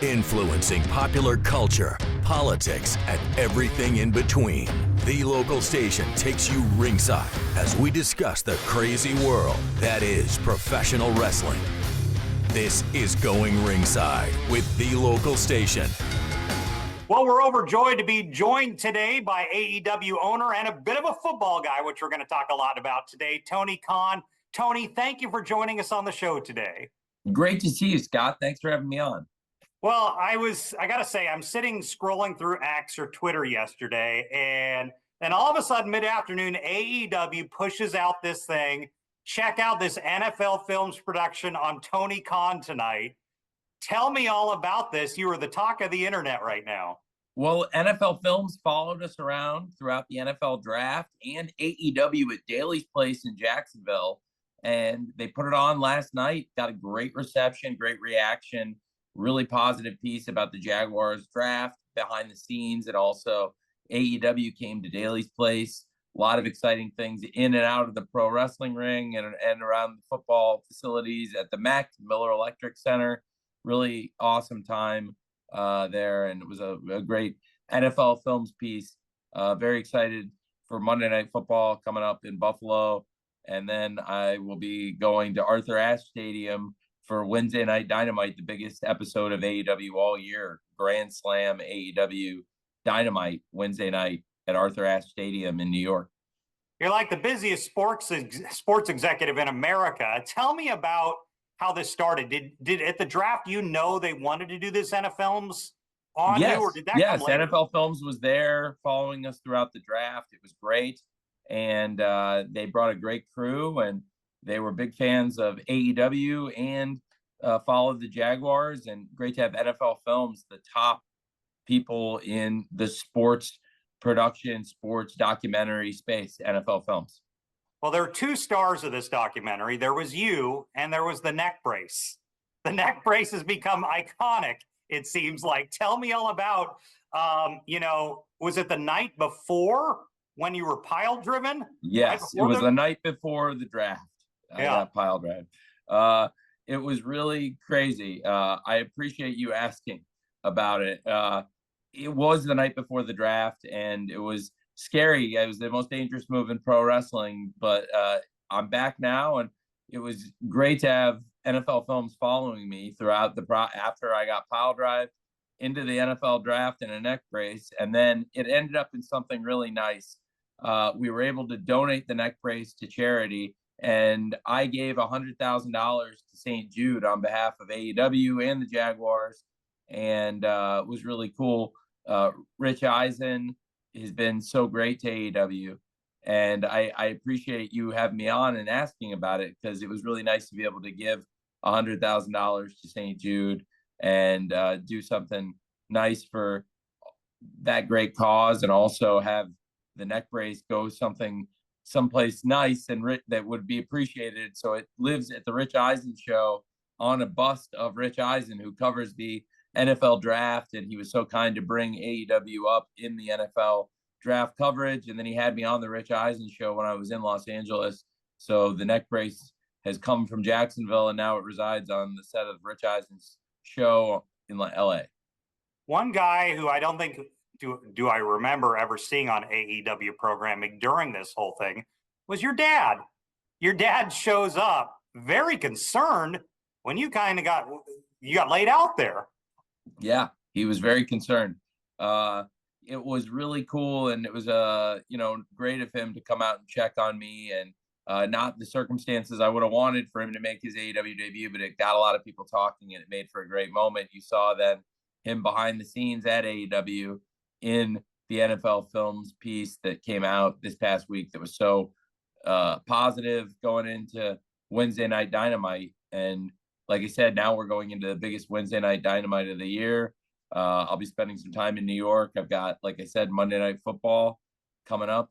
Influencing popular culture, politics, and everything in between. The local station takes you ringside as we discuss the crazy world that is professional wrestling. This is Going Ringside with The Local Station. Well, we're overjoyed to be joined today by AEW owner and a bit of a football guy, which we're going to talk a lot about today, Tony Khan. Tony, thank you for joining us on the show today. Great to see you, Scott. Thanks for having me on. Well, I got to say, I'm sitting scrolling through X or Twitter yesterday, and then all of a sudden, mid-afternoon, AEW pushes out this thing. Check out this NFL Films production on Tony Khan tonight. Tell me all about this. You are the talk of the internet right now. Well, NFL Films followed us around throughout the NFL draft and AEW at Daly's Place in Jacksonville, and they put it on last night. Got a great reception, great reaction, really positive piece about the Jaguars draft behind the scenes, and also AEW came to Daly's Place. A lot of exciting things in and out of the pro wrestling ring and around the football facilities at the MEC, Miller Electric Center. Really awesome time there, and it was a great NFL Films piece. Very excited for Monday Night Football coming up in Buffalo, and then I will be going to Arthur Ashe Stadium for Wednesday Night Dynamite, the biggest episode of AEW all year. Grand Slam AEW Dynamite Wednesday night at Arthur Ashe Stadium in New York. You're like the busiest sports executive in America. Tell me about how this started. Did at the draft, they wanted to do this NFL Films on you, or did that come later? NFL Films was there following us throughout the draft. It was great, and they brought a great crew, and they were big fans of AEW and followed the Jaguars, and great to have NFL Films, the top people in the sports production, sports documentary space, NFL Films. Well, there are two stars of this documentary. There was you, and there was the neck brace. The neck brace has become iconic, it seems like. Tell me all about, was it the night before when you were pile driven? Yes, it was the night before the draft. I got pile driven. It was really crazy. I appreciate you asking about it. It was the night before the draft, and it was scary. It was the most dangerous move in pro wrestling, but I'm back now, and it was great to have NFL Films following me throughout after I got pile drive into the NFL draft in a neck brace, and then it ended up in something really nice. We were able to donate the neck brace to charity, and I gave $100,000 to St. Jude on behalf of AEW and the Jaguars, and it was really cool. Rich Eisen has been so great to AEW, and I appreciate you having me on and asking about it, because it was really nice to be able to give $100,000 to St. Jude and do something nice for that great cause, and also have the neck brace go someplace nice and that would be appreciated. So it lives at the Rich Eisen show on a bust of Rich Eisen, who covers the NFL draft, and he was so kind to bring AEW up in the NFL draft coverage, and then he had me on the Rich Eisen show when I was in Los Angeles. So the neck brace has come from Jacksonville, and now it resides on the set of Rich Eisen's show in LA. One guy who I don't think do I remember ever seeing on AEW programming during this whole thing was your dad. Your dad shows up very concerned when you kind of got laid out there. Yeah, he was very concerned. It was really cool, and it was great of him to come out and check on me, and not the circumstances I would have wanted for him to make his AEW debut, but it got a lot of people talking, and it made for a great moment. You saw then him behind the scenes at AEW in the NFL Films piece that came out this past week that was so positive going into Wednesday Night Dynamite. And like I said, now we're going into the biggest Wednesday Night Dynamite of the year. I'll be spending some time in New York. I've got, like I said, Monday Night Football coming up,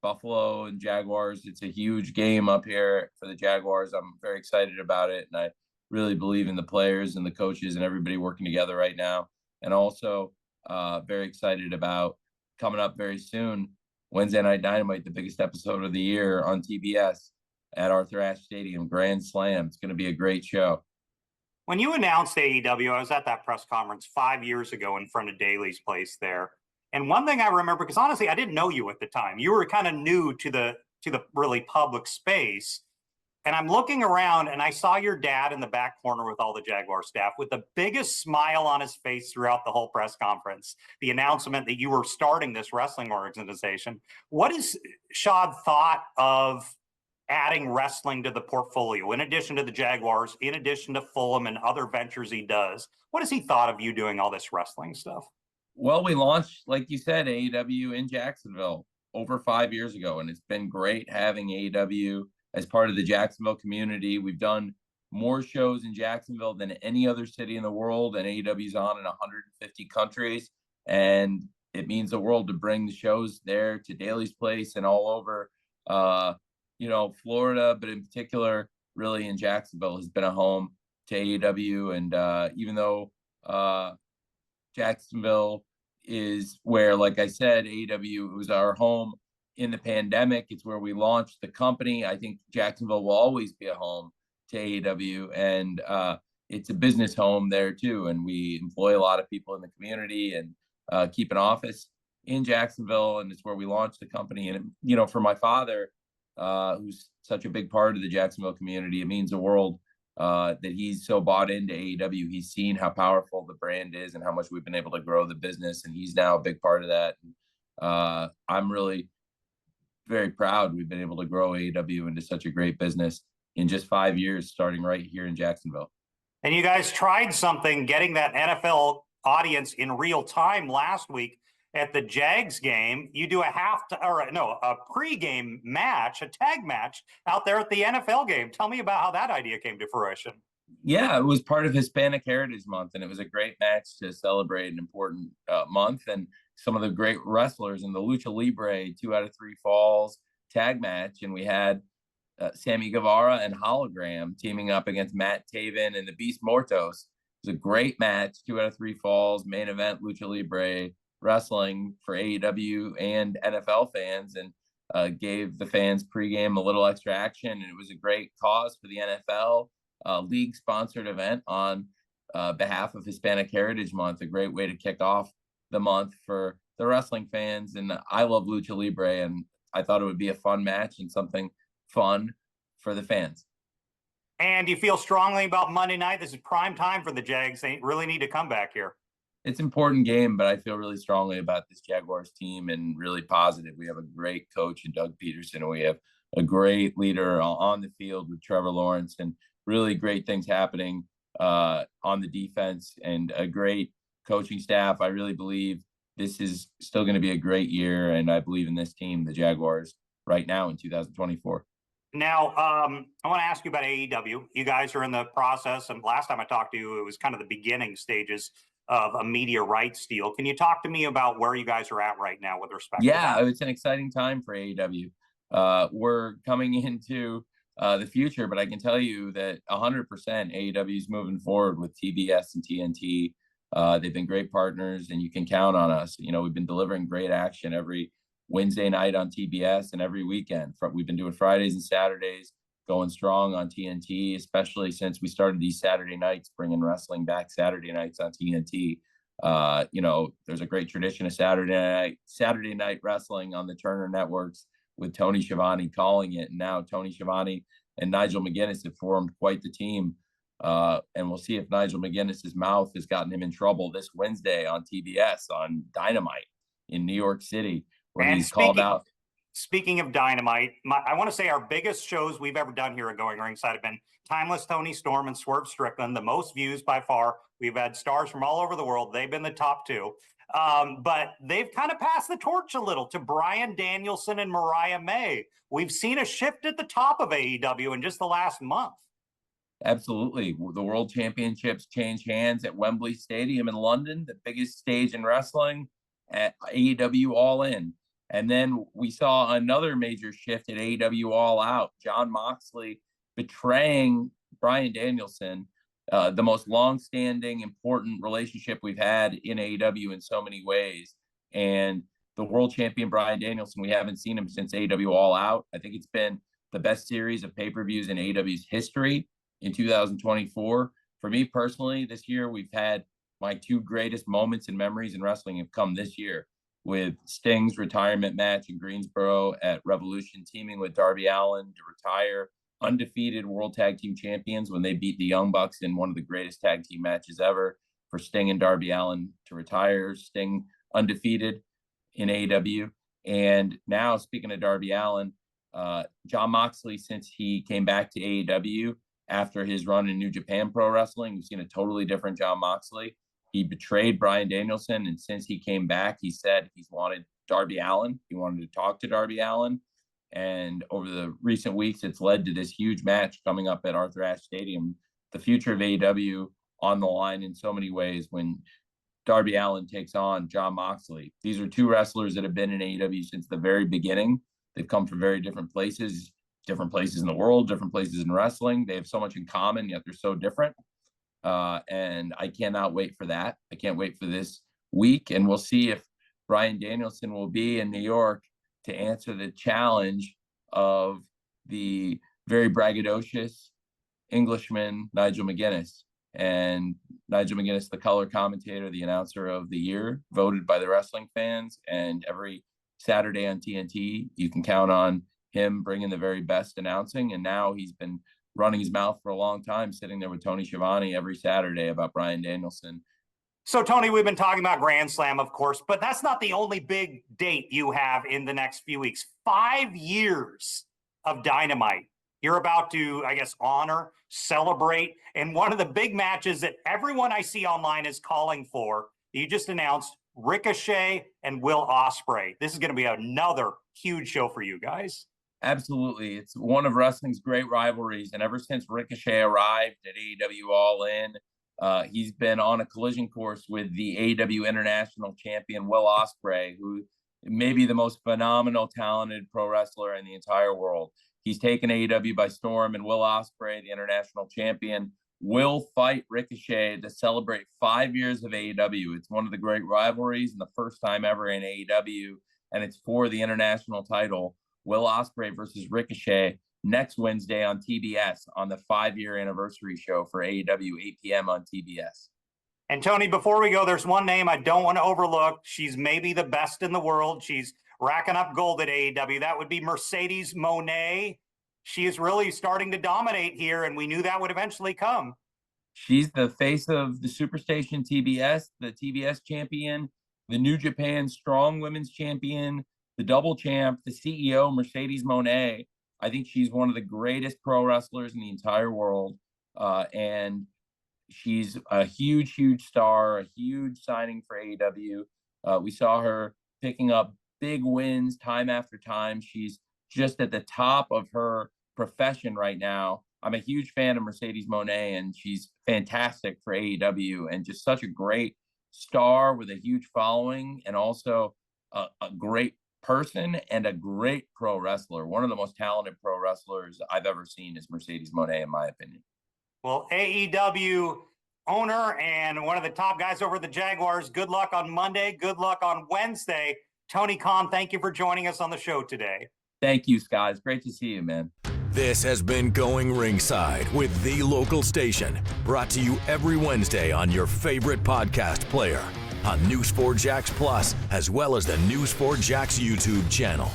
Buffalo and Jaguars. It's a huge game up here for the Jaguars. I'm very excited about it, and I really believe in the players and the coaches and everybody working together right now. And also very excited about coming up very soon, Wednesday Night Dynamite, the biggest episode of the year on TBS at Arthur Ashe Stadium, Grand Slam. It's going to be a great show. When you announced AEW, I was at that press conference 5 years ago in front of Daly's place there. And one thing I remember, because honestly, I didn't know you at the time. You were kind of new to the really public space. And I'm looking around and I saw your dad in the back corner with all the Jaguar staff with the biggest smile on his face throughout the whole press conference, the announcement that you were starting this wrestling organization. What is Shad thought of adding wrestling to the portfolio, in addition to the Jaguars, in addition to Fulham and other ventures he does? What has he thought of you doing all this wrestling stuff? Well, we launched, like you said, AEW in Jacksonville over 5 years ago, and it's been great having AEW as part of the Jacksonville community. We've done more shows in Jacksonville than any other city in the world, and AEW's on in 150 countries. And it means the world to bring the shows there to Daly's Place and all over, Florida, but in particular, really in Jacksonville has been a home to AEW. And even though Jacksonville is where, like I said, AEW was our home in the pandemic. It's where we launched the company. I think Jacksonville will always be a home to AEW, and it's a business home there too. And we employ a lot of people in the community and keep an office in Jacksonville, and it's where we launched the company. And for my father, who's such a big part of the Jacksonville community, it means the world that he's so bought into AEW. He's seen how powerful the brand is and how much we've been able to grow the business, and he's now a big part of that. I'm really very proud we've been able to grow AEW into such a great business in just 5 years, starting right here in Jacksonville. And you guys tried something, getting that NFL audience in real time last week at the Jags game. You do a pre-game match, a tag match out there at the NFL game. Tell me about how that idea came to fruition. Yeah, it was part of Hispanic Heritage Month, and it was a great match to celebrate an important month. And some of the great wrestlers in the Lucha Libre 2 out of 3 falls tag match. And we had Sammy Guevara and Hologram teaming up against Matt Taven and the Beast Mortos. It was a great match, 2 out of 3 falls, main event Lucha Libre wrestling for AEW and NFL fans, and gave the fans pregame a little extra action. And it was a great cause for the NFL, league-sponsored event on behalf of Hispanic Heritage Month, a great way to kick off the month for the wrestling fans. And I love Lucha Libre, and I thought it would be a fun match and something fun for the fans. And you feel strongly about Monday night? This is prime time for the Jags. They really need to come back here. It's an important game, but I feel really strongly about this Jaguars team and really positive. We have a great coach in Doug Peterson, and we have a great leader on the field with Trevor Lawrence, and really great things happening on the defense, and a great coaching staff. I really believe this is still going to be a great year, and I believe in this team, the Jaguars, right now in 2024. Now, I want to ask you about AEW. You guys are in the process, and last time I talked to you, it was kind of the beginning stages of a media rights deal. Can you talk to me about where you guys are at right now with respect to that? It's an exciting time for AEW. We're coming into the future, but I can tell you that 100% AEW is moving forward with TBS and TNT. They've been great partners, and you can count on us. We've been delivering great action every Wednesday night on TBS and every weekend. We've been doing Fridays and Saturdays, going strong on TNT, especially since we started these Saturday nights, bringing wrestling back Saturday nights on TNT. There's a great tradition of Saturday night wrestling on the Turner networks with Tony Schiavone calling it. And now Tony Schiavone and Nigel McGuinness have formed quite the team. And we'll see if Nigel McGuinness's mouth has gotten him in trouble this Wednesday on TBS on Dynamite in New York City, where he's called out. Speaking of Dynamite, I want to say our biggest shows we've ever done here at Going Ringside have been Timeless Tony Storm and Swerve Strickland, the most views by far. We've had stars from all over the world. They've been the top 2. But they've kind of passed the torch a little to Bryan Danielson and Mariah May. We've seen a shift at the top of AEW in just the last month. Absolutely. The World Championships change hands at Wembley Stadium in London, the biggest stage in wrestling, at AEW All In. And then we saw another major shift at AEW All Out. Jon Moxley betraying Bryan Danielson, the most long-standing, important relationship we've had in AEW in so many ways. And the world champion Bryan Danielson, we haven't seen him since AEW All Out. I think it's been the best series of pay-per-views in AEW's history in 2024. for me personally, this year, we've had my two greatest moments and memories in wrestling have come this year with Sting's retirement match in Greensboro at Revolution, teaming with Darby Allin to retire undefeated World Tag Team Champions when they beat the Young Bucks in one of the greatest tag team matches ever, for Sting and Darby Allin to retire, Sting undefeated in AEW. And now, speaking of Darby Allin, Jon Moxley, since he came back to AEW after his run in New Japan Pro Wrestling, we've seen a totally different Jon Moxley. He betrayed Bryan Danielson, and since he came back, he said he's wanted Darby Allin. He wanted to talk to Darby Allin. And over the recent weeks, it's led to this huge match coming up at Arthur Ashe Stadium. The future of AEW on the line in so many ways when Darby Allin takes on Jon Moxley. These are two wrestlers that have been in AEW since the very beginning. They've come from very different places in the world, different places in wrestling. They have so much in common, yet they're so different. And I cannot wait for that. I can't wait for this week. And we'll see if Bryan Danielson will be in New York to answer the challenge of the very braggadocious Englishman, Nigel McGuinness. And Nigel McGuinness, the color commentator, the announcer of the year, voted by the wrestling fans. And every Saturday on TNT, you can count on him bringing the very best announcing. And now he's been running his mouth for a long time, sitting there with Tony Schiavone every Saturday about Bryan Danielson. So, Tony, we've been talking about Grand Slam, of course, but that's not the only big date you have in the next few weeks. 5 years of Dynamite. You're about to, I guess, honor, celebrate, and one of the big matches that everyone I see online is calling for, you just announced, Ricochet and Will Ospreay. This is going to be another huge show for you guys. Absolutely. It's one of wrestling's great rivalries. And ever since Ricochet arrived at AEW All In, he's been on a collision course with the AEW International Champion, Will Ospreay, who may be the most phenomenal, talented pro wrestler in the entire world. He's taken AEW by storm, and Will Ospreay, the International Champion, will fight Ricochet to celebrate 5 years of AEW. It's one of the great rivalries and the first time ever in AEW, and it's for the international title. Will Ospreay versus Ricochet next Wednesday on TBS on the 5-year anniversary show for AEW, 8 p.m. on TBS. And Tony, before we go, there's one name I don't want to overlook. She's maybe the best in the world. She's racking up gold at AEW. That would be Mercedes Moné. She is really starting to dominate here, and we knew that would eventually come. She's the face of the Superstation TBS, the TBS champion, the New Japan Strong Women's champion, the double champ, the CEO, Mercedes Moné. I think she's one of the greatest pro wrestlers in the entire world. And she's a huge, huge star, a huge signing for AEW. We saw her picking up big wins time after time. She's just at the top of her profession right now. I'm a huge fan of Mercedes Moné, and she's fantastic for AEW and just such a great star with a huge following, and also a great person and a great pro wrestler. One of the most talented pro wrestlers I've ever seen is Mercedes Moné, in my opinion. Well, AEW owner and one of the top guys over the Jaguars, good luck on Monday. Good luck on Wednesday. Tony Khan, thank you for joining us on the show today. Thank you, Scott. It's great to see you, man. This has been Going Ringside with The Local Station, brought to you every Wednesday on your favorite podcast player, on News4Jax Plus, as well as the News4Jax YouTube channel.